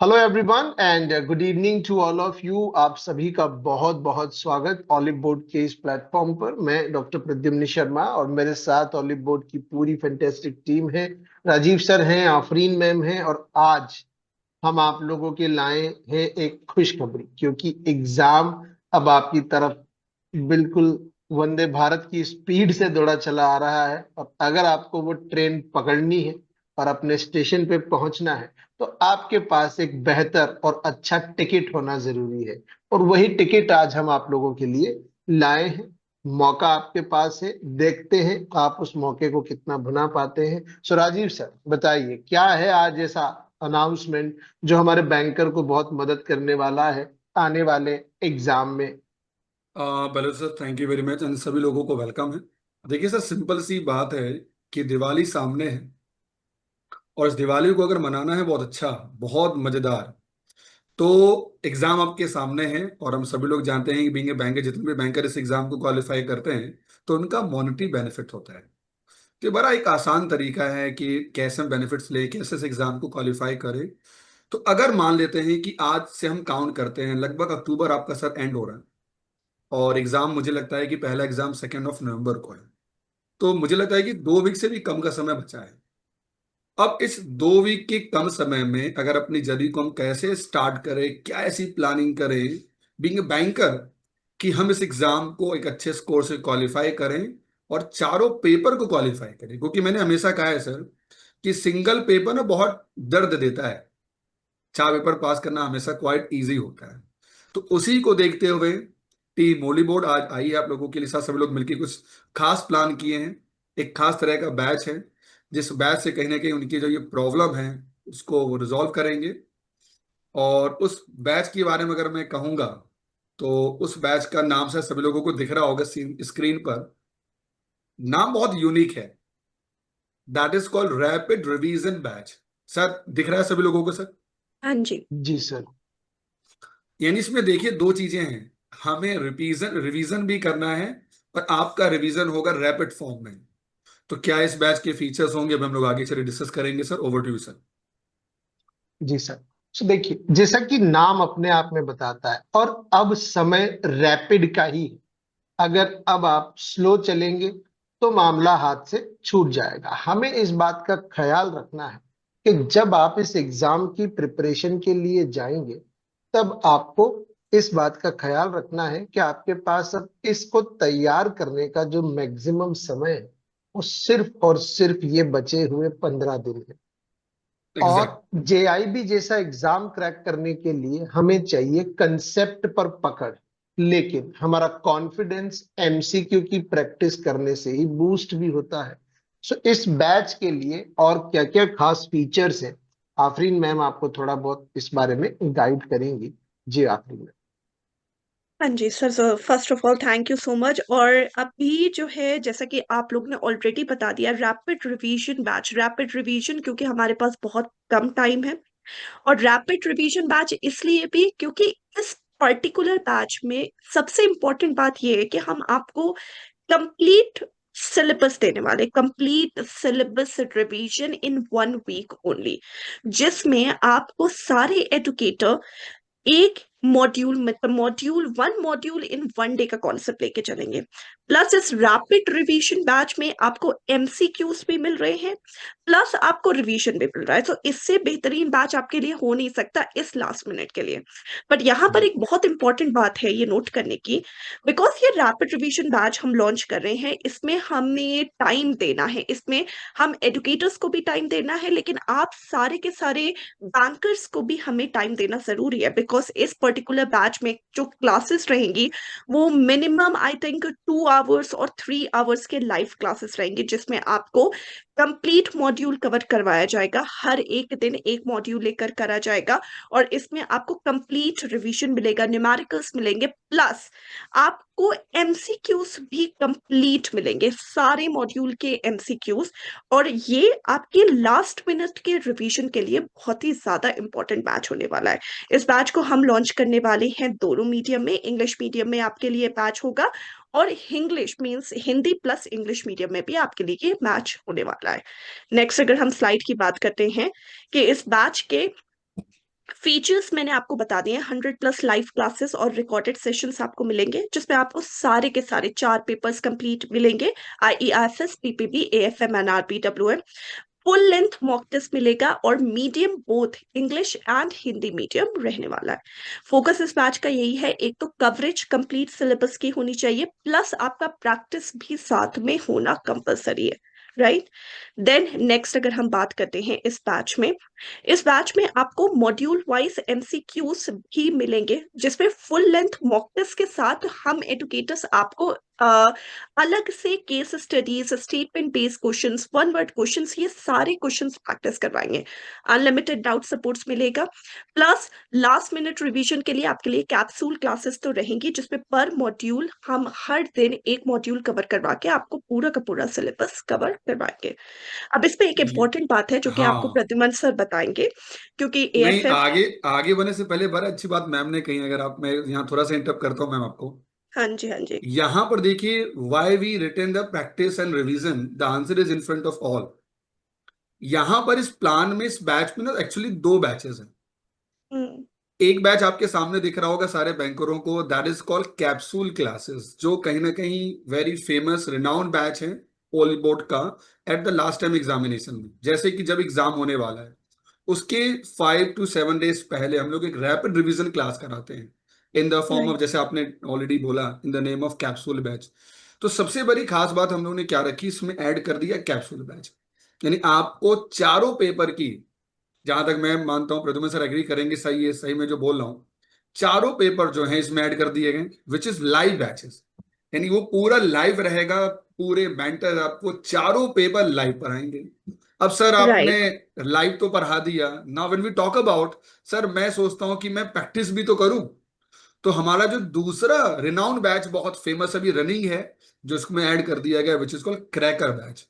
Hello everyone and good evening to all of you. आप सभी का बहुत बहुत स्वागत ऑलिव बोर्ड के इस प्लेटफॉर्म पर। मैं डॉक्टर प्रद्युम्न शर्मा और मेरे साथ ऑलिव बोर्ड की पूरी फैंटेस्टिक टीम है। राजीव सर हैं, आफरीन मैम हैं, और आज हम आप लोगों के लाए हैं एक खुशखबरी, क्योंकि एग्जाम अब आपकी तरफ बिल्कुल वंदे भारत की स्पीड से दौड़ा चला आ रहा है। और अगर आपको वो ट्रेन पकड़नी है और अपने स्टेशन पे पहुंचना है, तो आपके पास एक बेहतर और अच्छा टिकट होना जरूरी है। और वही टिकट आज हम आप लोगों के लिए लाए हैं। मौका आपके पास है, देखते हैं आप उस मौके को कितना भुना पाते हैं। सो राजीव सर, बताइए क्या है आज ऐसा अनाउंसमेंट जो हमारे बैंकर को बहुत मदद करने वाला है आने वाले एग्जाम में। पहले तो sir thank you very much and सभी लोगों को वेलकम है। देखिए सर, सिंपल सी बात है कि दिवाली सामने है और इस दिवाली को अगर मनाना है बहुत अच्छा, बहुत मजेदार, तो एग्जाम आपके सामने है और हम सभी लोग जानते हैं कि बीइंग ए बैंकर, जितने भी बैंकर इस एग्जाम को क्वालिफाई करते हैं तो उनका मॉनेटरी बेनिफिट होता है। तो बड़ा एक आसान तरीका है कि कैसे हम बेनिफिट्स ले, कैसे इस एग्जाम को क्वालिफाई करें। तो अगर मान लेते हैं कि आज से हम काउंट करते हैं, लगभग अक्टूबर आपका सर एंड हो रहा है और एग्जाम मुझे लगता है कि पहला एग्जाम 2 नवंबर को है। तो मुझे लगता है कि 2 वीक से भी कम का समय बचा है। अब इस 2 वीक के कम समय में अगर अपनी जर्नी को हम कैसे स्टार्ट करें, क्या ऐसी प्लानिंग करें बीइंग ए बैंकर कि हम इस एग्जाम को एक अच्छे स्कोर से क्वालिफाई करें और चारों पेपर को क्वालिफाई करें। क्योंकि मैंने हमेशा कहा है सर कि सिंगल पेपर ना बहुत दर्द देता है, 4 पेपर पास करना हमेशा क्वाइट इजी होता है। तो उसी को देखते हुए टीम मोली बोर्ड आज आई है आप लोगों के लिए साथ, सभी लोग मिलकर कुछ खास प्लान किए हैं। एक खास तरह का बैच है जिस बैच से कहीं ना कहीं उनकी जो ये प्रॉब्लम है उसको वो रिजॉल्व करेंगे। और उस बैच के बारे में अगर मैं कहूंगा तो उस बैच का नाम से सभी लोगों को दिख रहा होगा स्क्रीन पर। नाम बहुत यूनिक है, that is called rapid revision batch. Sir दिख रहा है सभी लोगों को सर? हाँ जी। जी सर। यानी इसमें देखिए दो चीजें हैं, हमें रिवीजन रिवीजन भी करना है और आपका रिवीजन होगा रैपिड फॉर्म में। तो क्या इस बैच के फीचर्स होंगे अब हम लोग आगे चले डिस्कस करेंगे sir. Over to you sir. जी सर। तो देखिए, जैसा कि नाम अपने आप में बताता है, और अब समय रैपिड का ही है। अगर अब आप स्लो चलेंगे तो मामला हाथ से छूट जाएगा। हमें इस बात का ख्याल रखना है कि जब आप इस एग्जाम की प्रिपरेशन के लिए जाएंगे, तब आपको इस बात का ख्याल रखना है कि आपके पास अब इसको तैयार करने का जो मैक्सिमम समय है, वो सिर्फ और सिर्फ ये बचे हुए 15 दिन है। एग्जैक्ट। और जेआईबी जैसा एग्जाम क्रैक करने के लिए हमें चाहिए कंसेप्ट पर पकड़, लेकिन हमारा कॉन्फिडेंस एमसीक्यू की प्रैक्टिस करने से ही बूस्ट भी होता है। सो इस बैच के लिए और क्या क्या खास फीचर्स हैं, आफरीन मैम आपको थोड़ा बहुत इस बारे में गाइड करेंगी। जी आफरीन मैम। हाँ जी sir, first of all thank you so much. और अभी जो है, जैसा कि आप लोग ने ऑलरेडी बता दिया, rapid revision batch, rapid revision क्योंकि हमारे पास बहुत कम टाइम है। और रैपिड रिवीजन बैच इसलिए भी क्योंकि इस पर्टिकुलर बैच में सबसे इम्पोर्टेंट बात यह है कि हम आपको कंप्लीट सिलेबस देने वाले, कंप्लीट सिलेबस रिवीजन इन 1 वीक ओनली, जिसमें आपको सारे एडुकेटर एक मॉड्यूल, मतलब मॉड्यूल इन 1 डे का कॉन्सेप्ट लेके चलेंगे। प्लस इस रैपिड रिवीजन बैच में आपको एमसीक्यूज भी मिल रहे हैं, प्लस आपको रिवीजन भी मिल रहा है। तो इससे बेहतरीन बैच आपके लिए हो नहीं सकता इस लास्ट मिनट के लिए। बट यहाँ पर जी एक बहुत इंपॉर्टेंट बात है ये नोट करने की, बिकॉज ये रैपिड रिवीजन बैच हम लॉन्च कर रहे हैं, इसमें हमें टाइम देना है, इसमें हम एडुकेटर्स को भी टाइम देना है, लेकिन आप सारे के सारे बैंकर्स को भी हमें टाइम देना जरूरी है। बिकॉज इस पर्टिकुलर बैच में जो क्लासेस रहेंगी वो मिनिमम आई थिंक 2 आवर्स और 3 आवर्स के लाइव क्लासेस रहेंगे, जिसमें आपको कंप्लीट मॉड्यूल कवर करवाया जाएगा, हर एक दिन एक मॉड्यूल लेकर करा जाएगा। और इसमें आपको कंप्लीट रिवीजन मिलेगा, न्यूमेरिकल्स मिलेंगे, प्लस आपको एमसीक्यूज भी कंप्लीट मिलेंगे, सारे मॉड्यूल के एमसीक्यूज। और ये आपके लास्ट मिनट के रिवीजन के लिए बहुत ही ज्यादा इंपॉर्टेंट बैच होने वाला है। इस बैच को हम लॉन्च करने वाले हैं दोनों मीडियम में, इंग्लिश मीडियम में आपके लिए बैच होगा, और English means Hindi plus English medium में भी आपके लिए ये मैच होने वाला है। नेक्स्ट अगर हम स्लाइड की बात करते हैं कि इस बैच के फीचर्स मैंने आपको बता दिए, 100+ लाइव क्लासेस और रिकॉर्डेड सेशंस आपको मिलेंगे, जिसमें आपको सारे के सारे 4 पेपर्स कंप्लीट मिलेंगे। IELTS, PPB, AFM, NRB, WM। Full length mock test मिलेगा और medium both English and Hindi medium रहने वाला है। फोकस इस बैच का यही है, एक तो कवरेज कंप्लीट सिलेबस की होनी चाहिए, प्लस आपका प्रैक्टिस भी साथ में होना कंपलसरी है, राइट। देन नेक्स्ट अगर हम बात करते हैं इस बैच में आपको मॉड्यूल वाइज MCQs भी मिलेंगे, जिसमें फुल लेंथ मॉक टेस्ट के साथ हम एडुकेटर्स आपको अलग से case studies, statement based questions, one word questions, ये सारे क्वेश्चंस प्रैक्टिस करवाएंगे। अनलिमिटेड डाउट सपोर्ट्स मिलेगा, प्लस लास्ट मिनट रिवीजन के लिए आपके लिए कैप्सूल क्लासेस तो रहेंगी, जिसमें पर मॉड्यूल हम हर दिन एक मॉड्यूल कवर करवा के आपको पूरा का पूरा सिलेबस कवर करवाएंगे। अब इस पे एक इम्पोर्टेंट बात है जो कि आपको हाँ, प्रद्युमन सर बताएंगे, क्योंकि नहीं, AFM। आगे आगे बढ़ने से पहले बड़ा अच्छी बात मैम ने कही, अगर आप, मैं यहाँ थोड़ा सा इंटरप्ट करता हूँ मैम आपको। हाँ जी, हाँ जी। यहाँ पर देखिए, why we written the practice and revision, the answer is in front of all. यहाँ पर इस प्लान में, इस बैच में ना एक्चुअली 2 बैचेस हैं। हम्म। एक बैच आपके सामने दिख रहा होगा सारे बैंकरों को, that is called capsule classes, जो कहीं ना कहीं वेरी फेमस रिनाउंड बैच है पोल बोर्ड का, at the last time examination में। जैसे कि जब एग्जाम होने वाला है, उसके 5 to 7 days पहले हम लोग एक रैपिड रिवीजन क्लास कराते हैं, in the form of, right. जैसे आपने ऑलरेडी बोला, in the name of capsule batch. तो सबसे बड़ी खास बात हम लोगों ने क्या रखी, इसमें ऐड कर दिया कैप्सूल बैच। यानी आपको चारों पेपर की, जहां तक मैं मानता हूं प्रद्युमन सर एग्री करेंगे, सही है, सही में जो बोल रहा हूं, चारों पेपर जो है इसमें ऐड कर दिए गए, विच इज लाइव बैचेस। यानी वो पूरा लाइव रहेगा, पूरे मेंटर आपको चारों पेपर लाइव पढ़ाएंगे। अब सर आपने राइट। लाइव तो पढ़ा दिया, now when we talk about, sir मैं सोचता हूं कि मैं प्रैक्टिस भी तो करूं। तो हमारा जो दूसरा रिनाउंड बैच बहुत फेमस अभी रनिंग है, जो इसमें ऐड कर दिया गया, which is called cracker batch.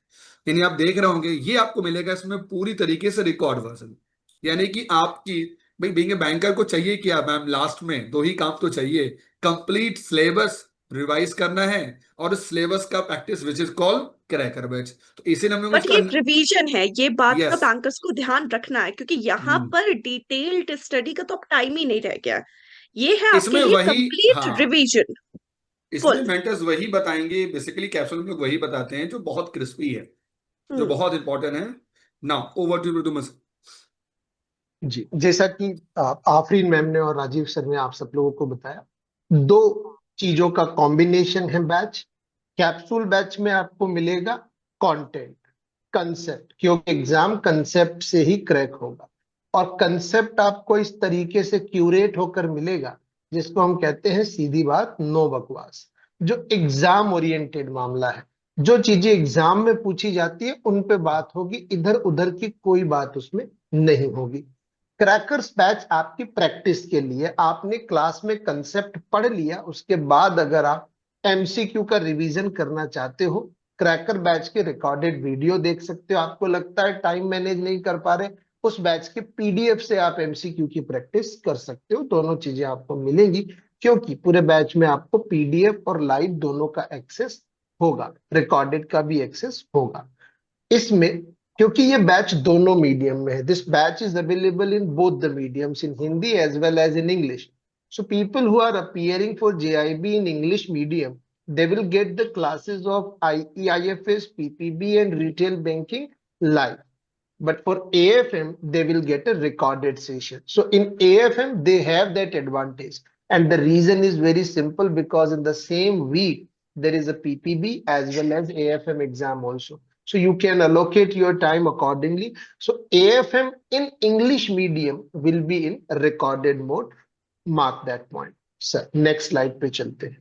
यानी आप देख रहे होंगे, ये आपको मिलेगा इसमें पूरी तरीके से रिकॉर्ड वर्जन। यानी कि आपकी, भाई बीइंग ए बैंकर को चाहिए क्या मैम, लास्ट में 2 ही काम तो चाहिए, कंप्लीट सिलेबस रिवाइज करना है, और उस सिलेबस का practice, which is called cracker batch. तो इसी हम लोग बट इसका, ये रिवीजन है, ये बात का यस, बैंकर्स को ध्यान रखना है, क्योंकि यहाँ पर डिटेल्ड स्टडी का तो अब टाइम ही नहीं रह गया। ये है आपके इसमें लिए वही, कंप्लीट हाँ, रिवीजन। इसमें फुल। मेंटर्स वही बताएंगे, बेसिकली कैप्सूल में लोग वही बताते हैं जो बहुत क्रिस्पी है, जो हम्म। बहुत इंपॉर्टेंट है। Now over to to much. जी, जैसा कि आफरीन मैम ने और राजीव सर ने आप सब लोगों को बताया, 2 चीजों का कॉम्बिनेशन है बैच। कैप्सूल बैच में आपको मिलेगा कंटेंट, कंसेप्ट, क्योंकि एग्जाम कंसेप्ट से ही क्रैक होगा, और कंसेप्ट आपको इस तरीके से क्यूरेट होकर मिलेगा, जिसको हम कहते हैं सीधी बात, नो बकवास, जो एग्जाम ओरिएंटेड मामला है। जो चीजें एग्जाम में पूछी जाती है उन पे बात होगी, इधर उधर की कोई बात उसमें नहीं होगी। क्रैकर्स बैच आपकी प्रैक्टिस के लिए, आपने क्लास में कंसेप्ट पढ़ लिया, उसके बाद अगर आप MCQ का रिवीजन करना चाहते हो, क्रैकर बैच के रिकॉर्डेड वीडियो देख सकते हो। आपको लगता है टाइम मैनेज नहीं कर पा रहे, उस बैच के PDF से आप MCQ की प्रैक्टिस कर सकते हो। दोनों चीजें आपको मिलेंगी, क्योंकि पूरे बैच में आपको PDF और लाइव दोनों का एक्सेस होगा, रिकॉर्डेड का भी एक्सेस होगा इसमें। क्योंकि ये बैच दोनों मीडियम में है, this batch is available in both the mediums, in Hindi as well as in English. So people who are appearing for JIB in English medium, they will get the classes of IEIFS, PPB and retail banking live. But for AFM, they will get a recorded session. So in AFM, they have that advantage. And the reason is very simple, because in the same week, there is a PPB as well as AFM exam also. So you can allocate your time accordingly. So AFM in English medium will be in recorded mode. Mark that point. Sir, next slide पे चलते हैं।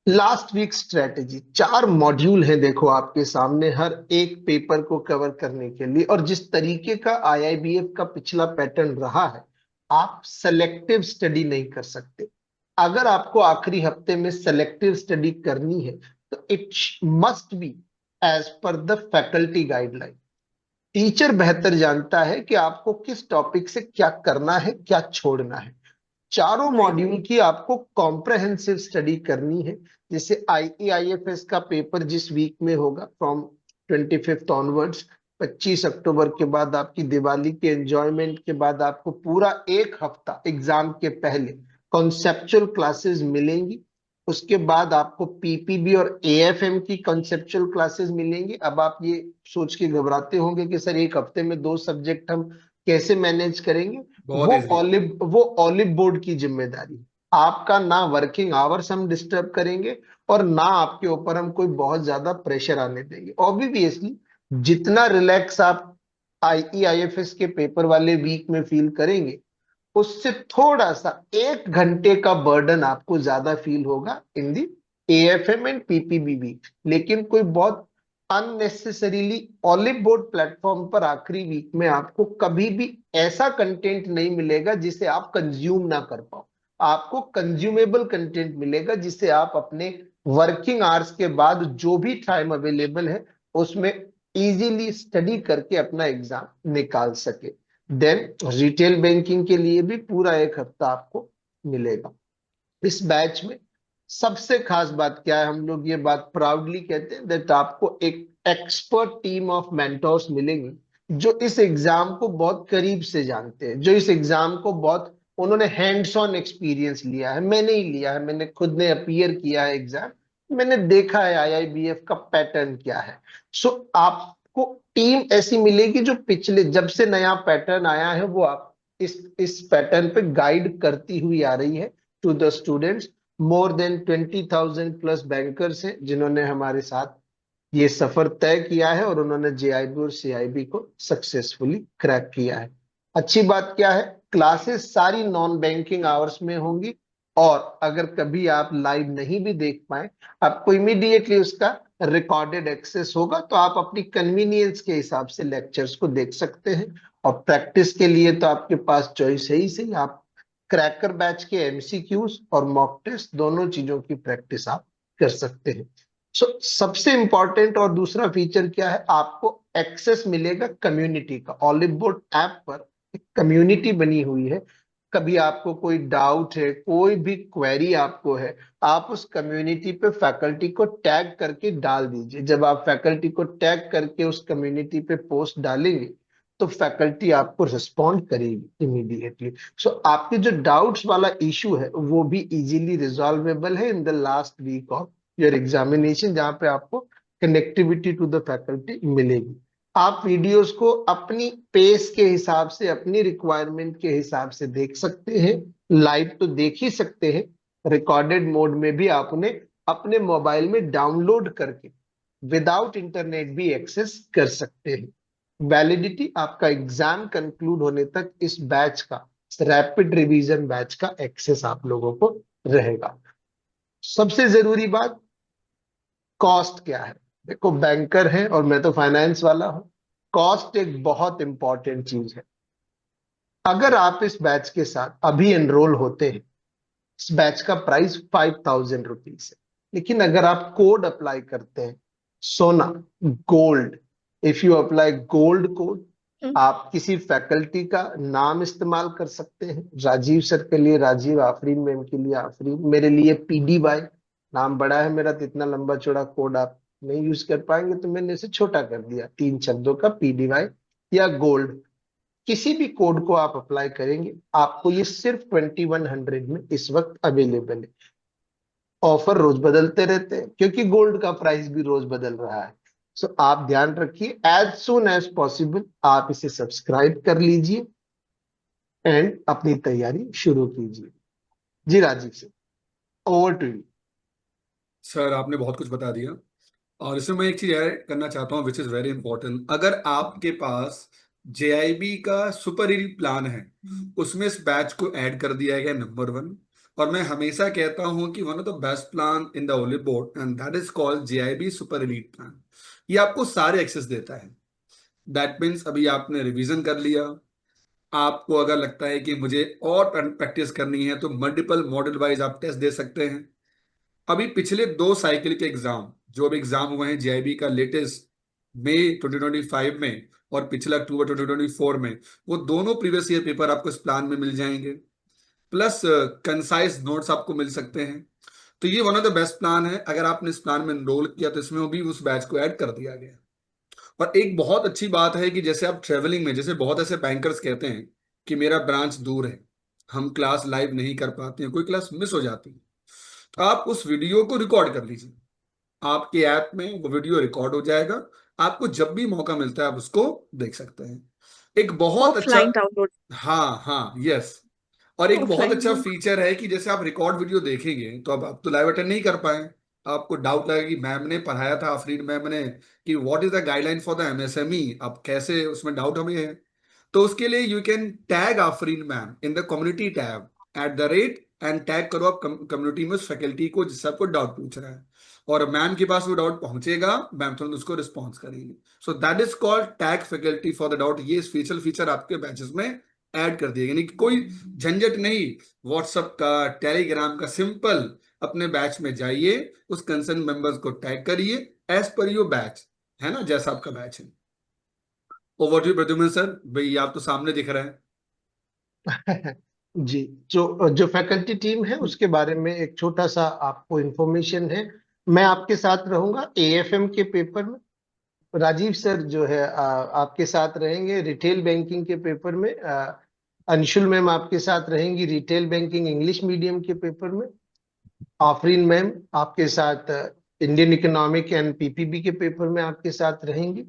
Last week strategy, 4 module हैं देखो आपके सामने, हर एक paper को cover करने के लिए। और जिस तरीके का IIBF का पिछला पैटर्न रहा है, आप सेलेक्टिव स्टडी नहीं कर सकते। अगर आपको आखिरी हफ्ते में सेलेक्टिव स्टडी करनी है, तो it must be as per the faculty guideline. Teacher बेहतर जानता है कि आपको किस टॉपिक से क्या करना है, क्या छोड़ना है। चारों राइट। मॉड्यूल की आपको कॉम्प्रहेंसिव स्टडी करनी है। जैसे IEIFS का पेपर जिस वीक में होगा, फ्रॉम 25th ऑनवर्ड्स, 25 अक्टूबर के बाद आपकी दिवाली के एंजॉयमेंट के बाद आपको पूरा एक हफ्ता एग्जाम के पहले कॉन्सेप्चुअल क्लासेस मिलेंगी। उसके बाद आपको पीपीबी और एएफएम की कॉन्सेप्चुअल क्लासेस मिलेंगी। अब आप ये सोच के घबराते होंगे कि सर एक हफ्ते में 2 सब्जेक्ट हम कैसे मैनेज करेंगे। बहुत इजी। वो ऑलिव बोर्ड की जिम्मेदारी है। आपका ना वर्किंग आवर्स हम डिस्टर्ब करेंगे और ना आपके ऊपर हम कोई बहुत ज्यादा प्रेशर आने देंगे। ऑब्वियसली जितना रिलैक्स आप आईईआईएफएस के पेपर वाले वीक में फील करेंगे, उससे थोड़ा सा 1 घंटे का बर्डन आपको ज्यादा फील होगा इन दी एएफएम एंड पीपीबी वीक। लेकिन कोई बहुत अननेसेसरीली ऑलिव बोर्ड प्लेटफॉर्म पर आखिरी वीक में आपको कभी भी ऐसा कंटेंट नहीं मिलेगा जिसे आप कंज्यूम ना कर पाओ। आपको कंज्यूमेबल कंटेंट मिलेगा जिसे आप अपने वर्किंग आवर्स के बाद जो भी टाइम अवेलेबल है उसमें इजीली स्टडी करके अपना एग्जाम निकाल सके। देन रिटेल बैंकिंग के लिए भी पूरा एक हफ्ता आपको मिलेगा। इस बैच में सबसे खास बात क्या है, हम लोग ये बात प्राउडली कहते हैं दैट आपको एक एक्सपर्ट टीम ऑफ मेंटोर्स मिलेंगे जो इस एग्जाम को बहुत करीब से जानते हैं, जो इस एग्जाम को बहुत उन्होंने हैंड्स ऑन एक्सपीरियंस लिया है। मैंने ही लिया है, मैंने खुद ने अपीयर किया है एग्जाम, मैंने देखा है आईआईबीएफ का पैटर्न क्या है। सो आपको टीम ऐसी मिलेगी जो पिछले जब से नया पैटर्न आया है वो आप इस पैटर्न पे गाइड करती हुई आ रही है to the students. More than 20,000 plus bankers हैं जिन्होंने हमारे साथ ये सफर तय किया है और उन्होंने जेआईबी और सीआईबी को सक्सेसफुली क्रैक किया है। अच्छी बात क्या है, क्लासेस सारी नॉन बैंकिंग आवर्स में होंगी और अगर कभी आप लाइव नहीं भी देख पाए, आपको इमीडिएटली उसका रिकॉर्डेड एक्सेस होगा, तो आप अपनी कन्वीनियंस के हिसाब से लेक्चर्स को देख सकते हैं। और प्रैक्टिस के लिए तो आपके पास चॉइस है ही सही, आप क्रैकर बैच के एमसीक्यूज और मॉक टेस्ट दोनों चीजों की प्रैक्टिस आप कर सकते हैं। सबसे इंपॉर्टेंट और दूसरा फीचर क्या है, आपको एक्सेस मिलेगा कम्युनिटी का। ऑलिव बोर्ड ऐप पर एक कम्युनिटी बनी हुई है। कभी आपको कोई डाउट है, कोई भी क्वेरी आपको है, आप उस कम्युनिटी पे फैकल्टी को टैग करके डाल दीजिए। जब आप फैकल्टी को टैग करके उस कम्युनिटी पे पोस्ट डालेंगे तो फैकल्टी आपको रिस्पॉन्ड करेगी इमीडिएटली। सो आपके जो डाउट्स वाला इशू है वो भी इजीली रिजॉल्वेबल है in the last week of your examination, जहां पे आपको कनेक्टिविटी टू द फैकल्टी मिलेगी। आप वीडियोस को अपनी पेस के हिसाब से, अपनी रिक्वायरमेंट के हिसाब से देख सकते हैं। लाइव तो देख ही सकते हैं, रिकॉर्डेड मोड में भी आप उन्हें अपने मोबाइल में डाउनलोड करके विदाउट इंटरनेट भी एक्सेस कर सकते हैं। वैलिडिटी आपका एग्जाम कंक्लूड होने तक इस बैच का, रैपिड रिवीजन बैच का एक्सेस आप लोगों को रहेगा। सबसे जरूरी बात, कॉस्ट क्या है। देखो बैंकर है और मैं तो फाइनेंस वाला हूं, कॉस्ट एक बहुत इंपॉर्टेंट चीज है। अगर आप इस बैच के साथ अभी एनरोल होते हैं, इस बैच का प्राइस 5,000 रुपीज है। लेकिन अगर आप कोड अप्लाई करते हैं, सोना gold, if you apply gold code, आप किसी फैकल्टी का नाम इस्तेमाल कर सकते हैं। राजीव सर के लिए राजीव, आफरीन मैम के लिए आफरीन, मेरे लिए पीडीवाई, नाम बड़ा है मेरा तो इतना लंबा चौड़ा कोड आप नहीं यूज कर पाएंगे, तो मैंने इसे छोटा कर दिया, 3 शब्दों का पीडीवाई या गोल्ड। किसी भी कोड को आप अप्लाई करेंगे आपको ये सिर्फ 2100 में इस वक्त अवेलेबल है। ऑफर रोज बदलते रहते हैं क्योंकि गोल्ड का प्राइस भी रोज बदल रहा है। सो आप ध्यान रखिए, एज सुन एज पॉसिबल आप इसे सब्सक्राइब कर लीजिए एंड अपनी तैयारी शुरू कीजिए। जी Rajiv sir, over to you. Sir आपने बहुत कुछ बता दिया और इसमें मैं एक चीज ऐड करना चाहता हूँ विच इज वेरी इंपॉर्टेंट। अगर आपके पास जेआईबी का सुपर एलीट प्लान है, उसमें इस बैच को ऐड कर दिया गया नंबर 1। और मैं हमेशा कहता हूं कि one of the best plan in the olive board and that is called JIB super elite plan. ये आपको सारे एक्सेस देता है। दैट मीन्स अभी आपने रिवीजन कर लिया, आपको अगर लगता है कि मुझे और प्रैक्टिस करनी है तो मल्टीपल मॉडल वाइज आप टेस्ट दे सकते हैं। अभी पिछले 2 साइकिल के एग्जाम, जो अभी एग्जाम हुए हैं जेआईबी का लेटेस्ट मई 2025 में और पिछला अक्टूबर 2024 में, वो दोनों प्रीवियस ईयर पेपर आपको इस प्लान में मिल जाएंगे, प्लस कंसाइज नोट्स आपको मिल सकते हैं। तो ये one of the best plan है। अगर आपने इस प्लान में एनरोल किया तो इसमें भी उस बैच को ऐड कर दिया गया। और एक बहुत अच्छी बात है कि जैसे आप ट्रेवलिंग में, जैसे बहुत ऐसे बैंकर्स कहते हैं कि मेरा ब्रांच दूर है, हम क्लास लाइव नहीं कर पाते हैं, कोई क्लास मिस हो जाती है, तो आप उस वीडियो को रिकॉर्ड कर लीजिए, आपके ऐप में वो वीडियो रिकॉर्ड हो जाएगा, आपको जब भी मौका मिलता है आप उसको देख सकते हैं। एक बहुत अच्छा, ऑफलाइन डाउनलोड। हाँ हाँ, यस, और एक बहुत ऑफलाइन अच्छा में। फीचर है कि जैसे आप रिकॉर्ड वीडियो देखेंगे तो अब आप तो लाइव अटेंड नहीं कर पाए, आपको डाउट लगा कि मैम ने पढ़ाया था, आफरीन मैम ने, कि what is the guideline for the MSME, अब कैसे उसमें डाउट हमें है, तो उसके लिए you can tag Afreen ma'am in the community tab @ and tag करो आप कम्युनिटी में उस फैकल्टी को जिससे आपको डाउट पूछ रहा है, और मैम के पास वो डाउट पहुंचेगा, मैम तुरंत उसको रिस्पॉन्स करेंगे। So that is called tag faculty for the doubt. ये स्पेशल फीचर आपके बैचेस में ऐड कर दिया, यानी कि कोई झंझट नहीं, व्हाट्सएप का, टेलीग्राम का, सिंपल अपने बैच में जाइए, उस कंसर्न मेंबर्स को टैग करिए एज पर योर बैच, है ना, जैसा आपका बैच है। ओवर टू प्रद्युम्न सर, भाई आप तो सामने दिख रहे हैं। जी, जो जो फैकल्टी टीम है उसके बारे में एक छोटा सा आपको इंफॉर्मेशन है। मैं आपके साथ रहूंगा एएफएम के पेपर में, राजीव सर जो है आपके साथ रहेंगे रिटेल बैंकिंग के पेपर में, अंशुल मैम आपके साथ रहेंगी रिटेल बैंकिंग इंग्लिश मीडियम के पेपर में, आफरीन मैम आपके साथ इंडियन इकोनॉमिक एंड पीपीबी के पेपर में आपके साथ रहेंगी,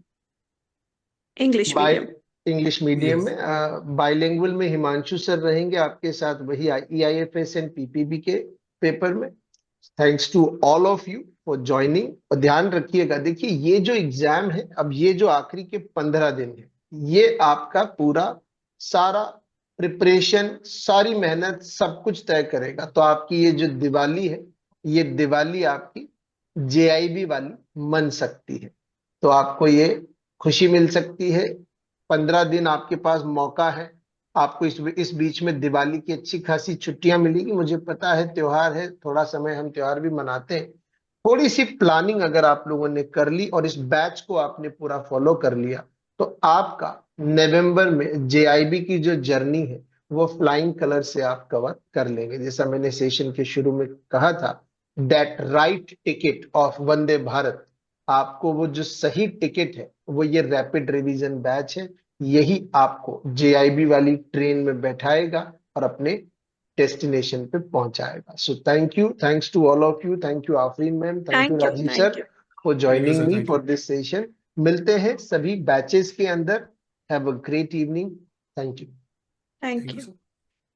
English by medium. English medium yes, में, बाइलिंगुअल में हिमांशु सर रहेंगे आपके साथ वही ईआईएफएस एंड पीपीबी के पेपर में। Thanks to all of you for joining. और ध्यान रखिएगा, देखिए ये जो एग्जाम है, अब ये जो आखिरी के 15 दिन है, ये आपका पूरा सारा प्रिपरेशन, सारी मेहनत, सब कुछ तय करेगा। तो आपकी ये जो दिवाली है, ये दिवाली आपकी जेआईबी वाली मन सकती है। तो आपको ये खुशी मिल सकती है, 15 दिन आपके पास मौका है। आपको इस बीच में दिवाली की अच्छी खासी छुट्टियां मिलेगी। मुझे पता है त्योहार है, थोड़ा समय हम त्योहार भी मनाते हैं। थोड़ी सी प्लानिंग अगर आप लोगों ने कर ली और इस बैच को आपने पूरा फॉलो कर लिया, तो आपका नवंबर में जेआईबी की जो जर्नी है वो फ्लाइंग कलर से आप कवर कर लेंगे। जैसा मैंने सेशन के शुरू में कहा था, that right ticket of Vande Bharat, आपको वो जो सही टिकट है वो ये रैपिड रिवीजन बैच है। यही आपको जेआईबी वाली ट्रेन में बैठाएगा और अपने डेस्टिनेशन पे पहुंचाएगा। So thank you, thanks to all of you, thank you Afreen ma'am, thank you thank you, Rajeev thank sir you, for thank you joining sir, me thank you, for this session. मिलते हैं सभी batches के अंदर। Have a great evening. Thank you. Thank thank you you. Sir.